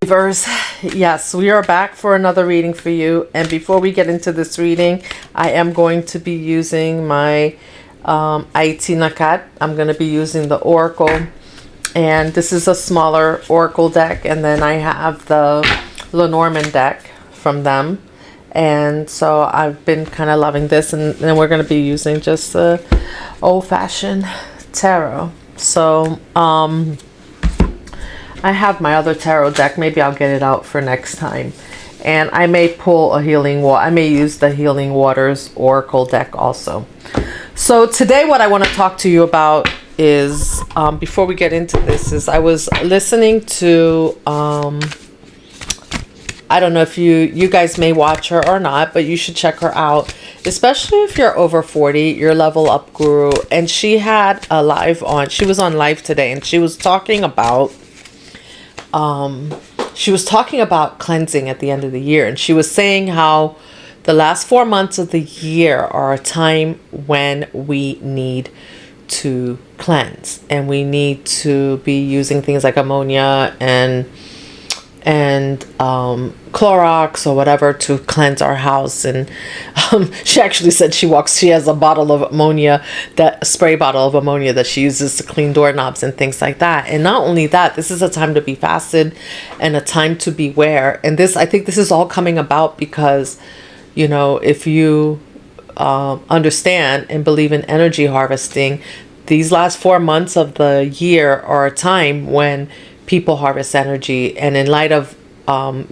Viewers, yes, we are back for another reading for you. And before we get into this reading, I am going to be using my IT Nakat. I'm going to be using the Oracle. And this is a smaller Oracle deck. And then I have the Lenormand deck from them. And so I've been kind of loving this. And then we're going to be using just the old-fashioned tarot. So, I have my other tarot deck. Maybe I'll get it out for next time. And I may pull a healing water. I may use the Healing Waters Oracle deck also. So today what I want to talk to you about is, before we get into this, is I was listening to, I don't know if you guys may watch her or not, but you should check her out. Especially if you're over 40, your Level Up Guru. And she had a live on, she was on live today, and she was talking about cleansing at the end of the year. And she was saying how the last 4 months of the year are a time when we need to cleanse, and we need to be using things like ammonia and Clorox or whatever to cleanse our house. And she actually said she has a bottle of ammonia, that spray bottle of ammonia that she uses to clean doorknobs and things like that. And not only that, this is a time to be fasted and a time to beware. And this, I think this is all coming about because, you know, if you understand and believe in energy harvesting, these last 4 months of the year are a time when people harvest energy. And in light of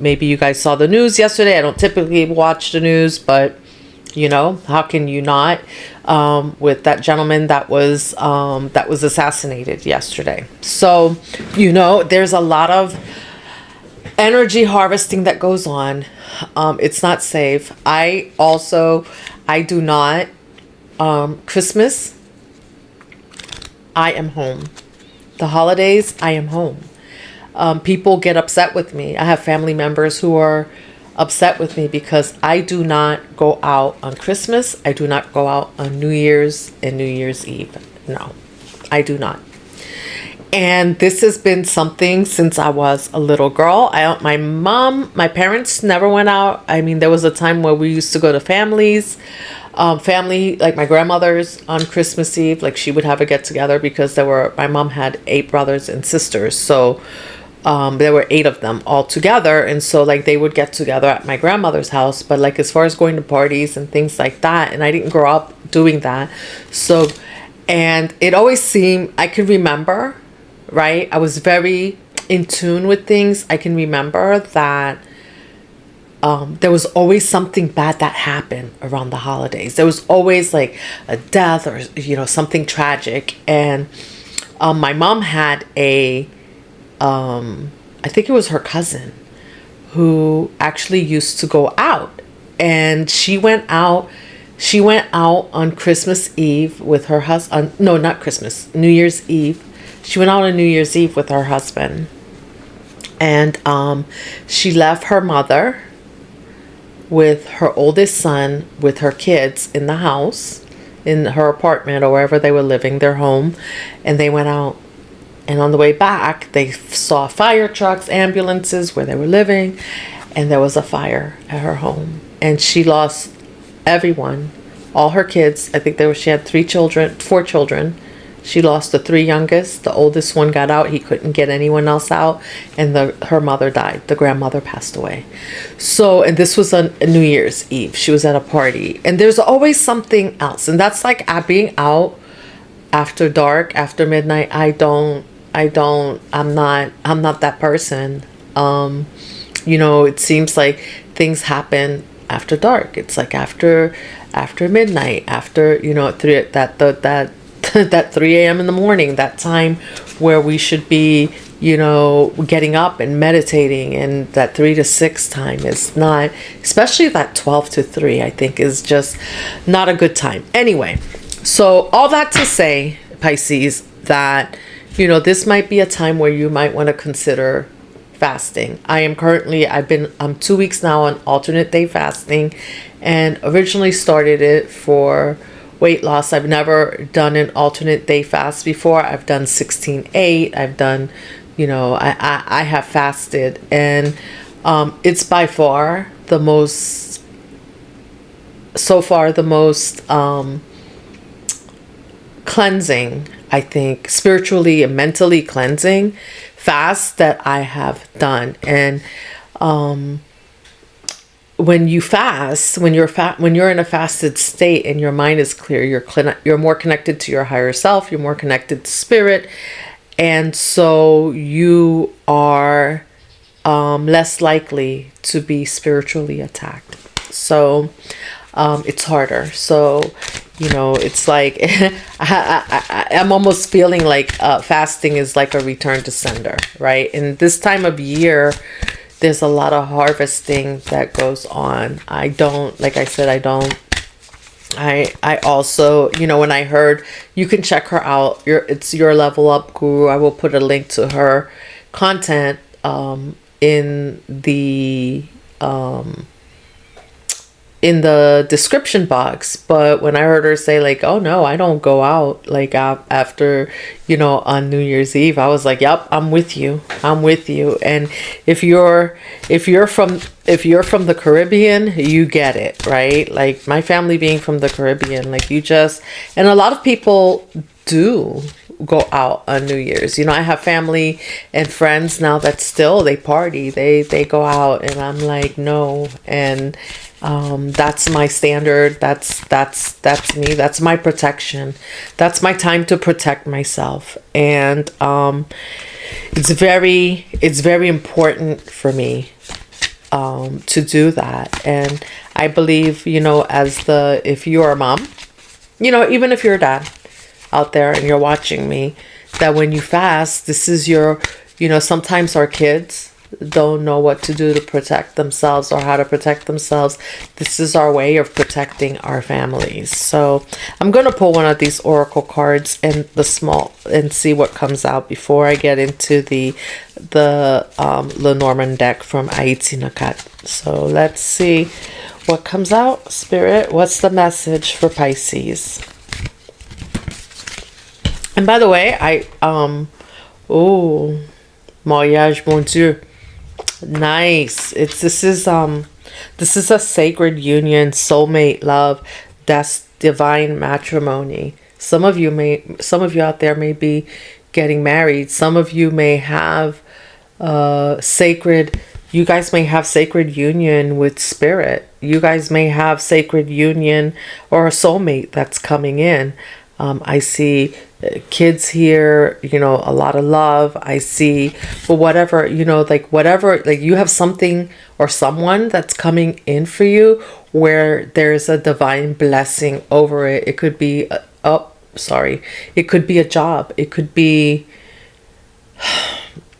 maybe you guys saw the news yesterday. I don't typically watch the news, but you know, how can you not, with that gentleman that was assassinated yesterday. So, you know, there's a lot of energy harvesting that goes on. It's not safe. I do not, Christmas, I am home. The holidays, I am home. People get upset with me. I have family members who are upset with me because I do not go out on Christmas. I do not go out on New Year's and New Year's Eve. No, I do not. And this has been something since I was a little girl. My parents never went out. I mean, there was a time where we used to go to family, like my grandmother's on Christmas Eve, like she would have a get together because my mom had 8 brothers and sisters. So there were 8 of them all together. And so like they would get together at my grandmother's house. But like as far as going to parties and things like that, and I didn't grow up doing that. So, and it always seemed, I could remember, right? I was very in tune with things. I can remember that there was always something bad that happened around the holidays. There was always like a death or, you know, something tragic. And my mom had I think it was her cousin who actually used to go out, and she went out on Christmas Eve with her husband. No, not Christmas, New Year's Eve. She went out on New Year's Eve with her husband, and she left her mother with her oldest son with her kids in the house, in her apartment or wherever they were living, their home, and they went out. And on the way back, they saw fire trucks, ambulances where they were living, and there was a fire at her home. And she lost everyone, all her kids. I think she had 4 children. She lost the 3 youngest. The oldest one got out. He couldn't get anyone else out. And her mother died. The grandmother passed away. So, and this was a New Year's Eve. She was at a party. And there's always something else. And that's like being out after dark, after midnight. I'm not that person. You know, it seems like things happen after dark. It's like after midnight, after, you know, that 3 a.m. in the morning, that time where we should be, you know, getting up and meditating. And that 3 to 6 time is not, especially that 12 to 3, I think is just not a good time. Anyway, so all that to say, Pisces, that, you know, this might be a time where you might want to consider fasting. I'm 2 weeks now on alternate day fasting, and originally started it for weight loss. I've never done an alternate day fast before. I've done 16/8. I've done, I have fasted, and it's by far the most, so far the most cleansing, I think, spiritually and mentally cleansing fast that I have done. And when you fast, when you're in a fasted state and your mind is clear, you're more connected to your higher self, you're more connected to spirit, and so you are less likely to be spiritually attacked. So it's harder. So it's like I'm almost feeling like fasting is like a return to sender, right? And this time of year, there's a lot of harvesting that goes on. I also, when I heard, you can check her out. It's Your Level Up Guru. I will put a link to her content in the description box. But when I heard her say like, oh no, I don't go out like after, on New Year's Eve, I was like, yep, I'm with you. And if you're from the Caribbean, you get it, right? Like my family being from the Caribbean, like and a lot of people do go out on New Year's. I have family and friends now that still, they party, they go out, and I'm like, no. And that's my standard. That's me. That's my protection. That's my time to protect myself. And it's very important for me to do that. And I believe, if you're a mom, even if you're a dad out there and you're watching me, that when you fast, this is your, sometimes our kids don't know what to do to protect themselves or how to protect themselves. This is our way of protecting our families. So I'm going to pull one of these oracle cards and see what comes out before I get into the Lenormand deck from Aitinakat. So let's see what comes out. Spirit, what's the message for Pisces? And by the way, mariage, mon Dieu. Nice. This is a sacred union, soulmate love. That's divine matrimony. Some of you out there may be getting married. Some of you may have you guys may have sacred union with spirit. You guys may have sacred union or a soulmate that's coming in. I see kids here, a lot of love. I see, but whatever, you have something or someone that's coming in for you where there's a divine blessing over it. It could be, it could be a job. It could be,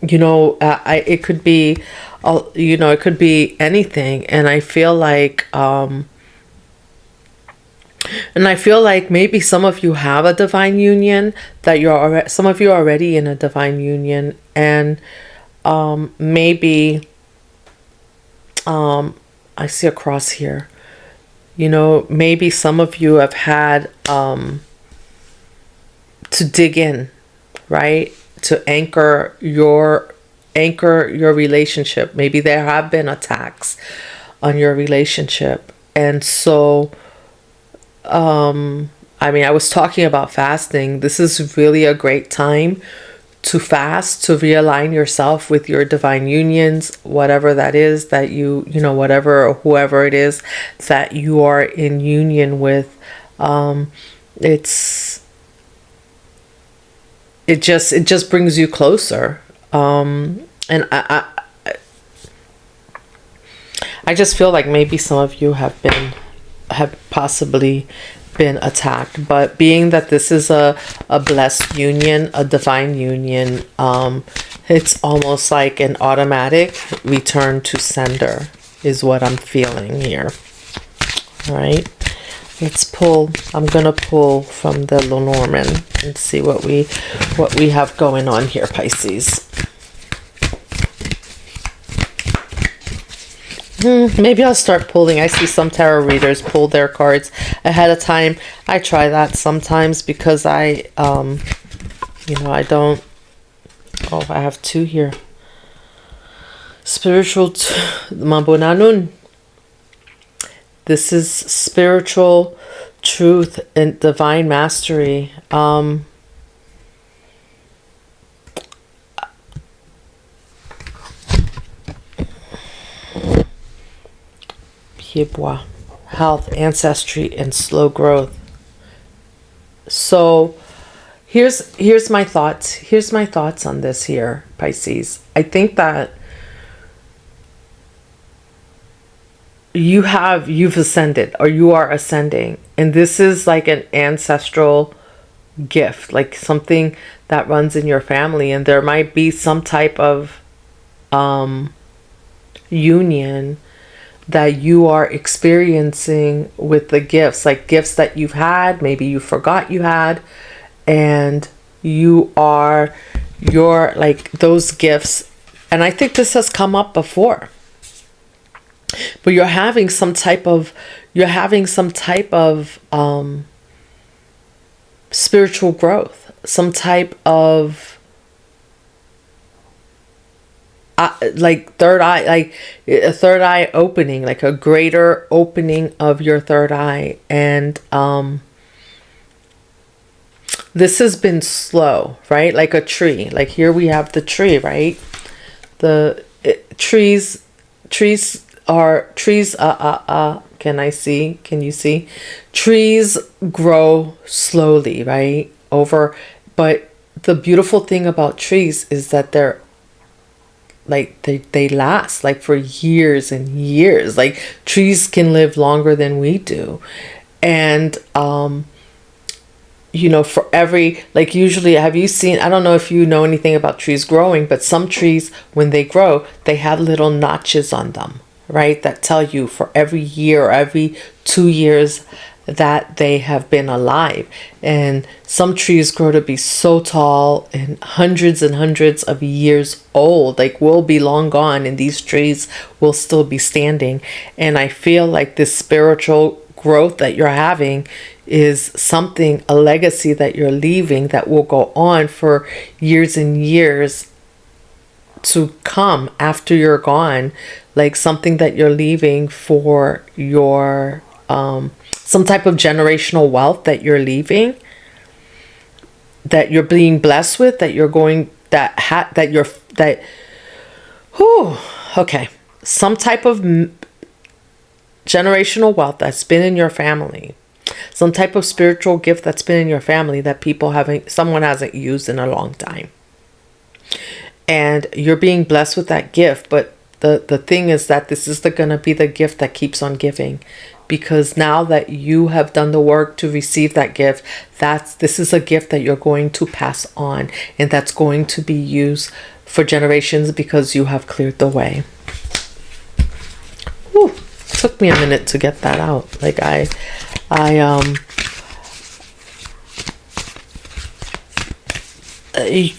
it could be, it could be anything. And I feel like maybe some of you have a divine union, that some of you are already in a divine union, and maybe I see a cross here. Maybe some of you have had to dig in, right? To anchor your relationship. Maybe there have been attacks on your relationship, and so I was talking about fasting. This is really a great time to fast, to realign yourself with your divine unions, whatever that is that whatever or whoever it is that you are in union with. It just brings you closer. And I just feel like maybe some of you have possibly been attacked, but being that this is a blessed union, a divine union, it's almost like an automatic return to sender is what I'm feeling here. All right, let's pull. I'm gonna pull from the Lenormand and see what we have going on here, Pisces. Maybe I'll start pulling. I see some tarot readers pull their cards ahead of time. I try that sometimes because I don't. Oh, I have two here. Spiritual Mabunanun. This is spiritual truth and divine mastery. Health, ancestry, and slow growth. So here's my thoughts. Here's my thoughts on this here, Pisces. I think that you've ascended, or you are ascending, and this is like an ancestral gift, like something that runs in your family, and there might be some type of union that you are experiencing with the gifts, like gifts that you've had, maybe you forgot you had, and you're like those gifts. And I think this has come up before, but you're having some type of spiritual growth, some type of like third eye, like a third eye opening, like a greater opening of your third eye. And this has been slow, right? Like a tree. Like here we have the tree, right? Trees can you see? Trees grow slowly, right? But the beautiful thing about trees is that they're like they last like for years and years. Like trees can live longer than we do. And for every, like usually, have you seen, I don't know if you know anything about trees growing, but some trees, when they grow, they have little notches on them, right? That tell you for every year or every 2 years that they have been alive. And some trees grow to be so tall and hundreds of years old, like we'll be long gone and these trees will still be standing. And I feel like this spiritual growth that you're having is something, a legacy that you're leaving that will go on for years and years to come after you're gone. Like something that you're leaving for your some type of generational wealth that you're leaving, that you're being blessed with, that you're going, some type of generational wealth that's been in your family, some type of spiritual gift that's been in your family that someone hasn't used in a long time. And you're being blessed with that gift. But the thing is that this is going to be the gift that keeps on giving. Because now that you have done the work to receive that gift, this is a gift that you're going to pass on. And that's going to be used for generations because you have cleared the way. Whew, it took me a minute to get that out. Like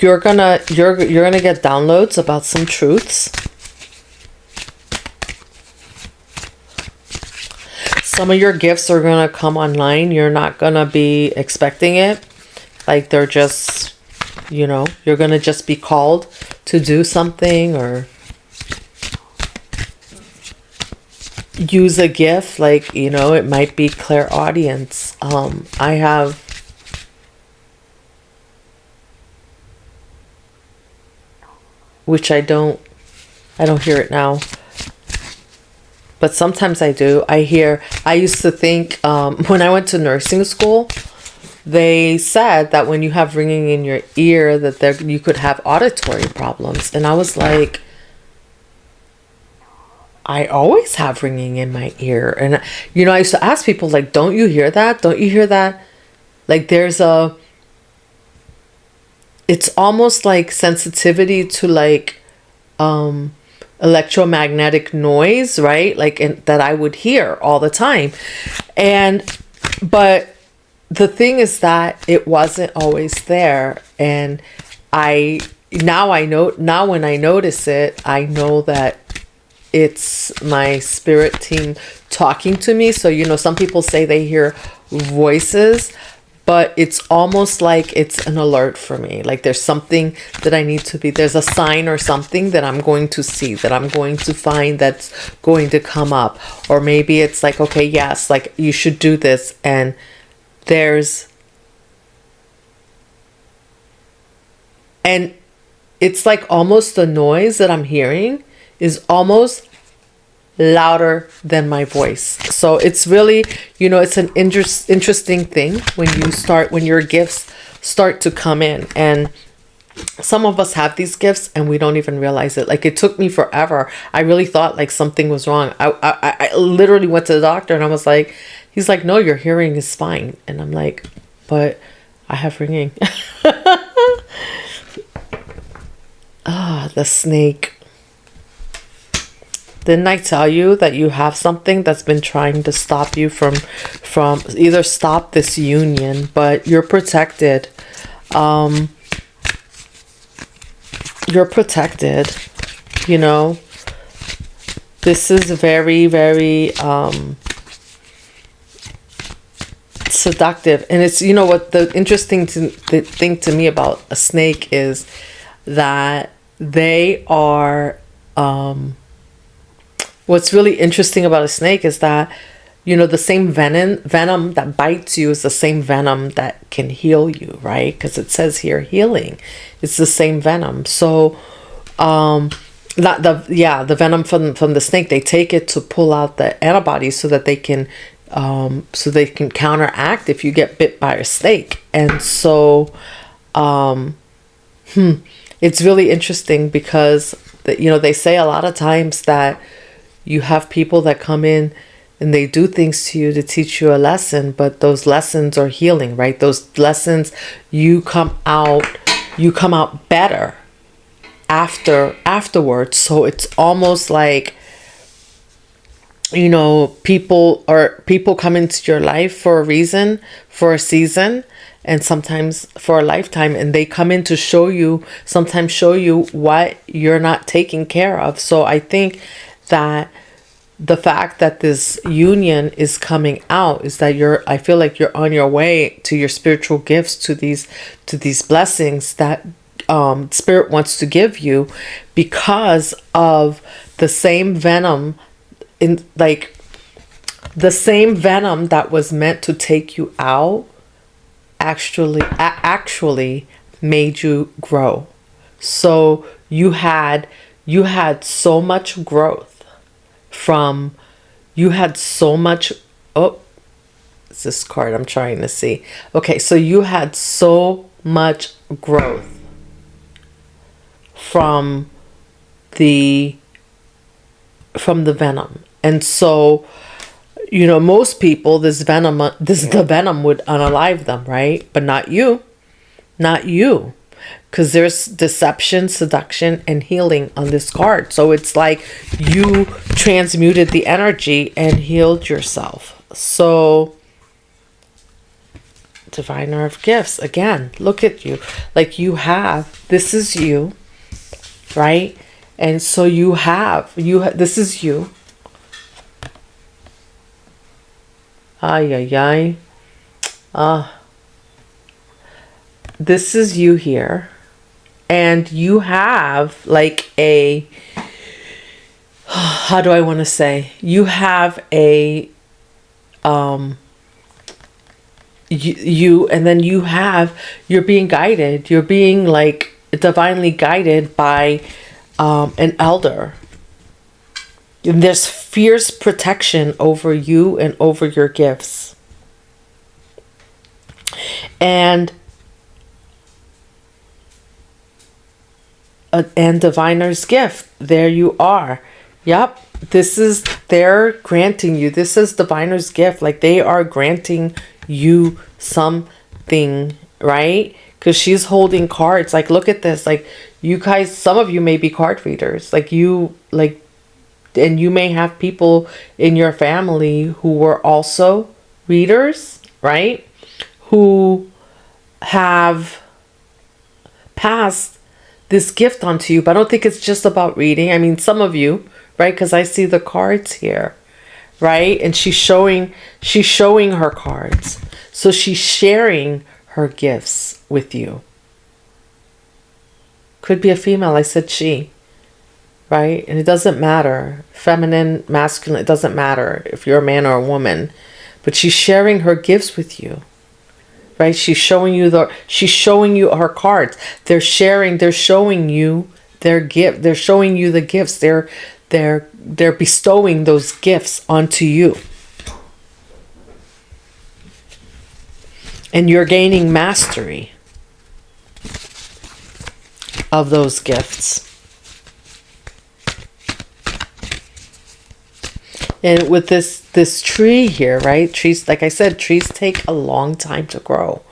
you're gonna get downloads about some truths. Some of your gifts are going to come online. You're not going to be expecting it. Like they're just, you're going to just be called to do something or use a gift. Like, it might be clairaudience. I have which I don't hear it now. But sometimes I do. I used to think, when I went to nursing school, they said that when you have ringing in your ear, that you could have auditory problems. And I was like, I always have ringing in my ear. And, I used to ask people, like, don't you hear that? Don't you hear that? Like, it's almost like sensitivity to, like, electromagnetic noise, right? Like that I would hear all the time. But the thing is that it wasn't always there. And now when I notice it, I know that it's my spirit team talking to me. So, some people say they hear voices, but it's almost like it's an alert for me. Like there's something that I need to be, there's a sign or something that I'm going to see, that I'm going to find, that's going to come up. Or maybe it's like, okay, yes, like you should do this. And it's like almost the noise that I'm hearing is almost louder than my voice. So it's really, it's an interesting thing when your gifts start to come in. And some of us have these gifts and we don't even realize it. Like it took me forever. I really thought like something was wrong. I literally went to the doctor and I was like, he's like, no, your hearing is fine. And I'm like, but I have ringing. The snake. Didn't I tell you that you have something that's been trying to stop you from either stop this union, but you're protected. You're protected. This is very, very seductive. And it's, what the interesting thing to me about a snake is that they are, what's really interesting about a snake is that, the same venom that bites you is the same venom that can heal you, right? Because it says here healing. It's the same venom. So, the venom from the snake, they take it to pull out the antibodies so that they can counteract if you get bit by a snake. And so, it's really interesting because they say a lot of times that you have people that come in and they do things to you to teach you a lesson, but those lessons are healing, right? Those lessons, you come out better afterwards. So it's almost like, people come into your life for a reason, for a season, and sometimes for a lifetime, and they come in to sometimes show you what you're not taking care of. So I think that the fact that this union is coming out is that I feel like you're on your way to your spiritual gifts, to these blessings that Spirit wants to give you, because of the same venom the same venom that was meant to take you out actually made you grow. So you had so much growth it's this card I'm trying to see. Okay, so you had so much growth from the venom. And so, most people, the venom would unalive them, right? But not you. Because there's deception, seduction, and healing on this card. So it's like you transmuted the energy and healed yourself. So, Diviner of Gifts, again, look at you. Like this is you, right? And so this is you. This is you here. And you have like how do I want to say? You have and then you're being guided. You're being like divinely guided by an elder. And there's fierce protection over you and over your gifts. And Diviner's gift. There you are. Yep. They're granting you. This is Diviner's gift. Like they are granting you something, right? Because she's holding cards. Like, look at this. Like, you guys, some of you may be card readers. And you may have people in your family who were also readers, right? Who have passed this gift onto you. But I don't think it's just about reading. I mean, some of you right? Because I see the cards here, right? And she's showing her cards. So she's sharing her gifts with you. Could be a female. I said she, right? And it doesn't matter. Feminine, masculine, it doesn't matter if you're a man or a woman. But she's sharing her gifts with you. Right? She's showing you her cards. They're showing you their gift. They're showing you the gifts. They're bestowing those gifts onto you. And you're gaining mastery of those gifts. And with this tree here, right? Trees, like I said, trees take a long time to grow.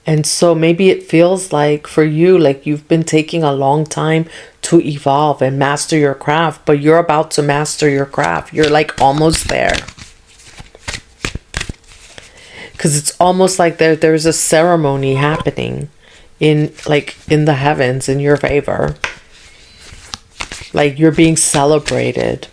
And so maybe it feels like for you, like you've been taking a long time to evolve and master your craft, but you're about to master your craft. You're like almost there. Because it's almost like there's a ceremony happening in the heavens in your favor. Like you're being celebrated.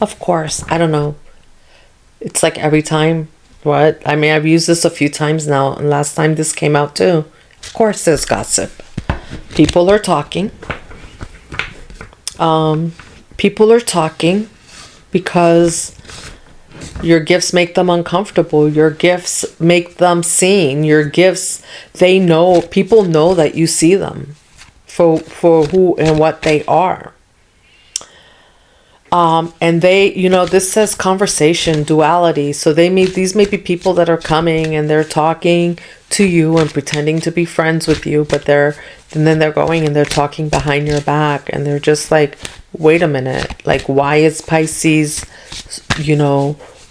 Of course, I don't know. It's like every time, what? I mean, I've used this a few times now, and last time this came out too. Of course, there's gossip. People are talking. People are talking because your gifts make them uncomfortable. Your gifts make them seen. Your gifts, people know that you see them for who and what they are. And this says conversation, duality. So these may be people that are coming and they're talking to you and pretending to be friends with you, but then they're going and they're talking behind your back and they're just like, wait a minute, like, why is Pisces,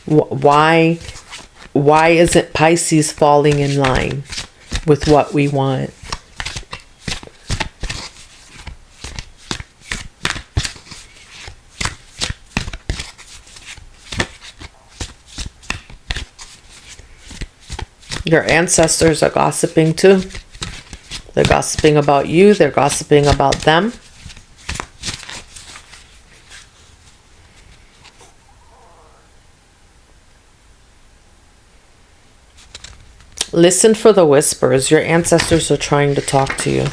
why isn't Pisces falling in line with what we want? Your ancestors are gossiping too. They're gossiping about you. They're gossiping about them. Listen for the whispers. Your ancestors are trying to talk to you.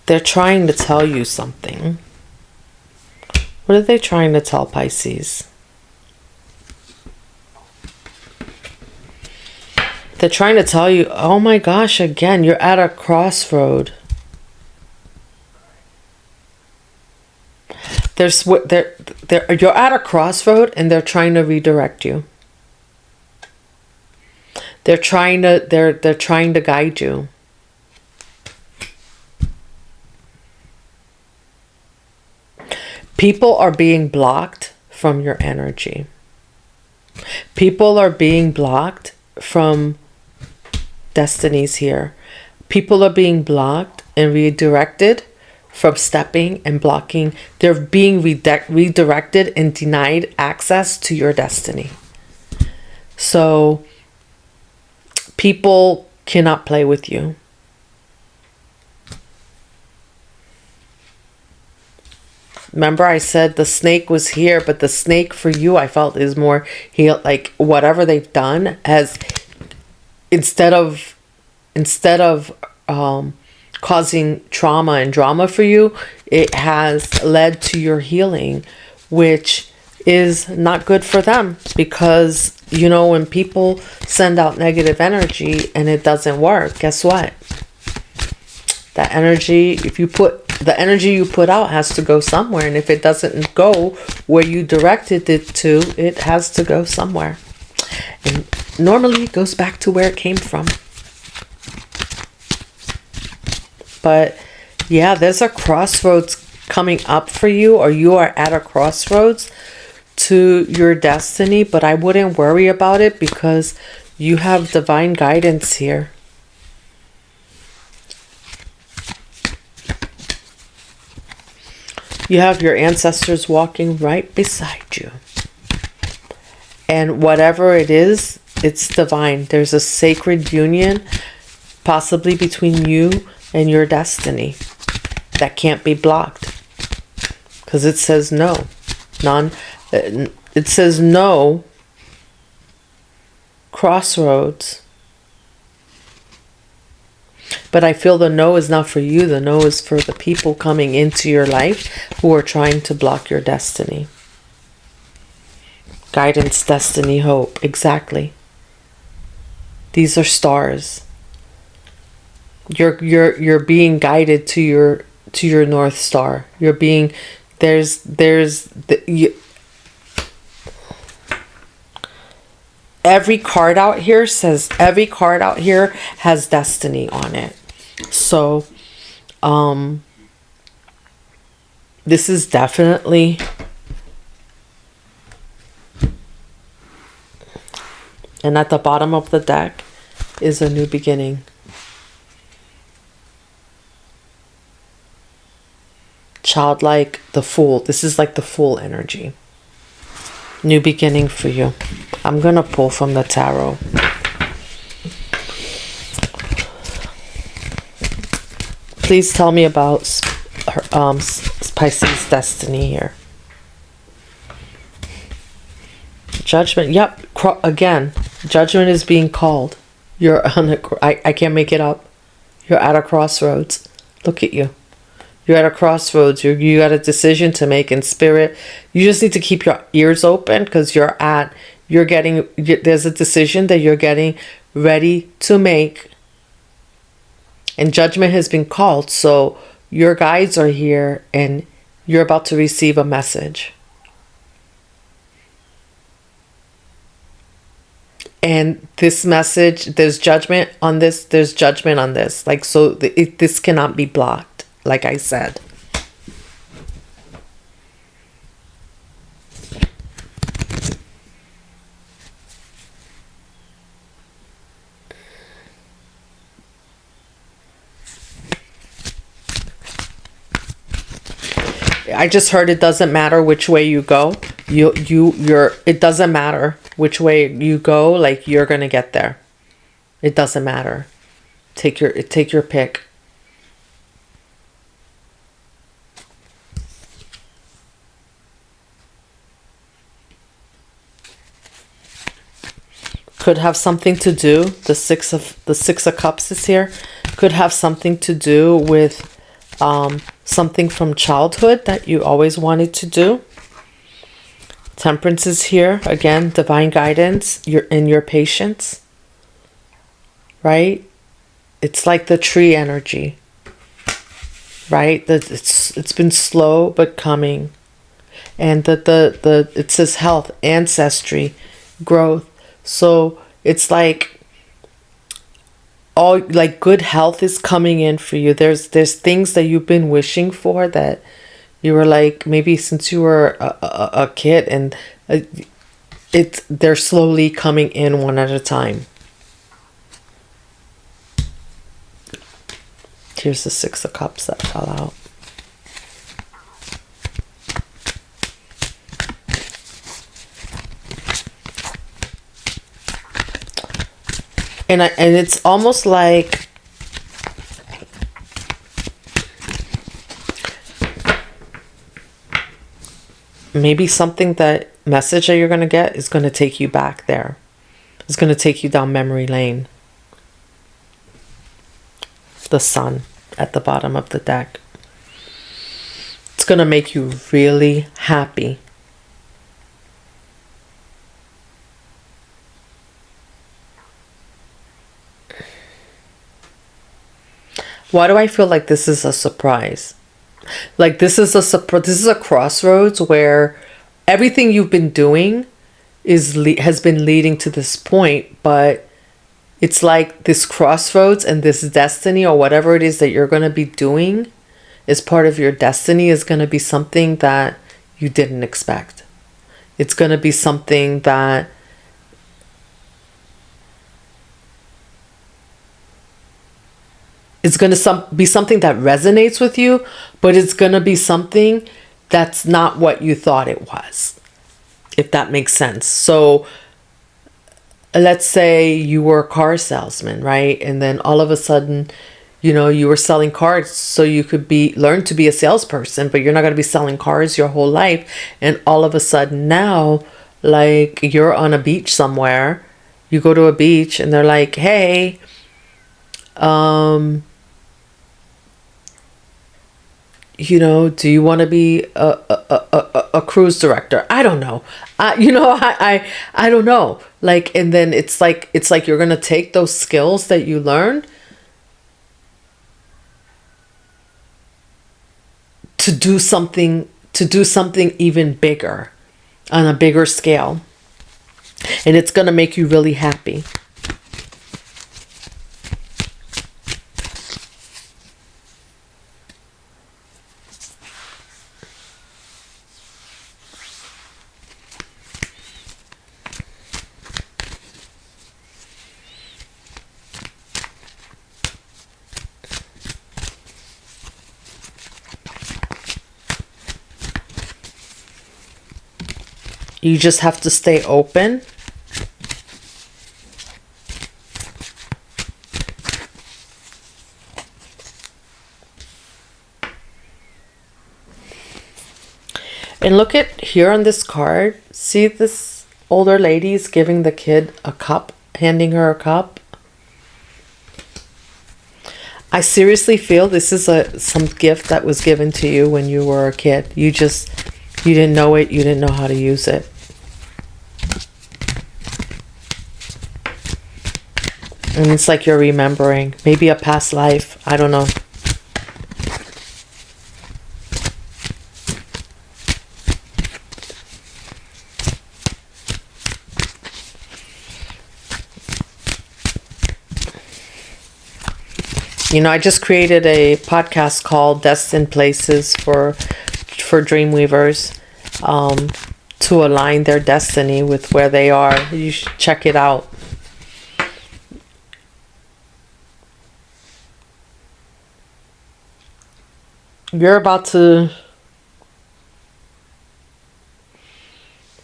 They're trying to tell you something. What are they trying to tell Pisces? They're trying to tell you, oh my gosh, again, you're at a crossroad. You're at a crossroad and they're trying to redirect you. They're trying to guide you. People are being blocked from your energy. People are being blocked from destinies here. People are being blocked and redirected from stepping and blocking. They're being redirected and denied access to your destiny. So people cannot play with you. Remember I said the snake was here, but the snake for you, I felt, is more healed. Like whatever they've done has, instead of causing trauma and drama for you, it has led to your healing, which is not good for them. Because when people send out negative energy and it doesn't work, guess what? That energy, the energy you put out has to go somewhere. And if it doesn't go where you directed it to, it has to go somewhere. And normally it goes back to where it came from. But yeah, there's a crossroads coming up for you, or you are at a crossroads to your destiny. But I wouldn't worry about it because you have divine guidance here. You have your ancestors walking right beside you. And whatever it is, it's divine. There's a sacred union, possibly between you and your destiny, that can't be blocked. Because it says no. It says no, crossroads. But I feel the no is not for you. The no is for the people coming into your life who are trying to block your destiny. Guidance, destiny, hope. Exactly. These are stars. You're being guided to your North Star. You're being every card out here says, every card out here has destiny on it. So this is definitely and at the bottom of the deck is a new beginning. Childlike, the Fool. This is like the Fool energy. New beginning for you. I'm going to pull from the tarot. Please tell me about Pisces destiny here. Judgment. Yep. Again, judgment is being called. You're on I can't make it up. You're at a crossroads. Look at you. You're at a crossroads. You got a decision to make in spirit. You just need to keep your ears open because there's a decision that you're getting ready to make. And judgment has been called. So your guides are here and you're about to receive a message. And this message, there's judgment on this. There's judgment on this. Like, so this cannot be blocked. Like I said. I just heard it doesn't matter which way you go. It doesn't matter which way you go, like you're gonna get there. It doesn't matter. Take your pick. Could have something to do, the six of cups is here, could have something to do with something from childhood that you always wanted to do. Temperance is here again, divine guidance, your patience, right? It's like the tree energy, right? That it's been slow but coming, and it says health, ancestry, growth. So it's like all like good health is coming in for you. There's things that you've been wishing for that you were like maybe since you were a kid, and they're slowly coming in one at a time. Here's the Six of Cups that fell out. And it's almost like maybe something that message that you're going to get is going to take you back there. It's going to take you down memory lane. The Sun at the bottom of the deck. It's going to make you really happy. Why do I feel like this is a surprise? Like this is a crossroads where everything you've been doing has been leading to this point, but it's like this crossroads and this destiny or whatever it is that you're going to be doing as part of your destiny is going to be something that you didn't expect. It's going to be something that it's going to be something that resonates with you, but it's going to be something that's not what you thought it was, if that makes sense. So let's say you were a car salesman, right? And then all of a sudden, you were selling cars so you could learn to be a salesperson, but you're not going to be selling cars your whole life. And all of a sudden now, like, you're on a beach somewhere, you go to a beach and they're like, hey, do you want to be a cruise director? I don't know. I don't know. Like, and then it's like you're going to take those skills that you learned to do something even bigger, on a bigger scale. And it's going to make you really happy. You just have to stay open. And look at here on this card. See, this older lady is giving the kid a cup, handing her a cup. I seriously feel this is some gift that was given to you when you were a kid. You didn't know it. You didn't know how to use it. And it's like you're remembering. Maybe a past life. I don't know. I just created a podcast called Destined Places for Dreamweavers, to align their destiny with where they are. You should check it out. You're about to...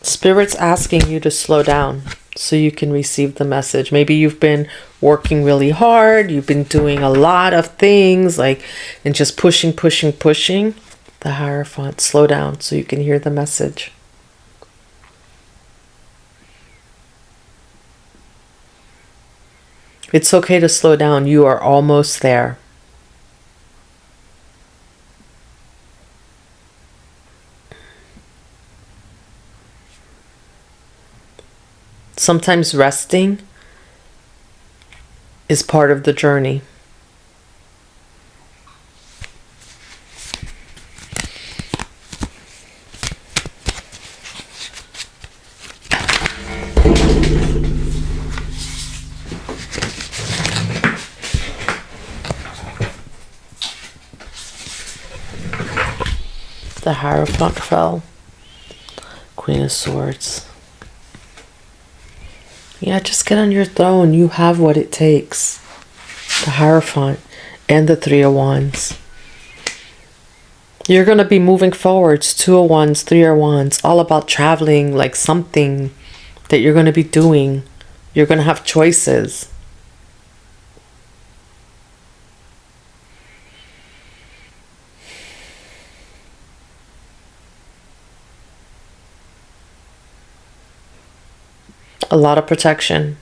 Spirit's asking you to slow down so you can receive the message. Maybe you've been working really hard. You've been doing a lot of things, and just pushing. The Hierophant, slow down so you can hear the message. It's okay to slow down. You are almost there. Sometimes resting is part of the journey. The Hierophant fell. Queen of Swords. Yeah, just get on your throne. You have what it takes. The Hierophant and the Three of Wands. You're going to be moving forwards. Two of Wands, Three of Wands. All about traveling, like something that you're going to be doing. You're going to have choices. A lot of protection.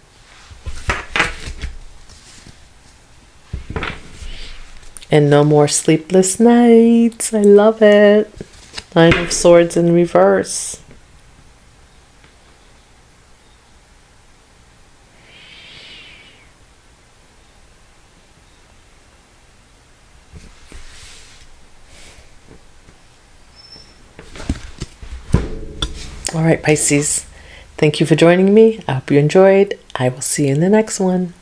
And no more sleepless nights. I love it. Nine of Swords in reverse. All right, Pisces. Thank you for joining me. I hope you enjoyed. I will see you in the next one.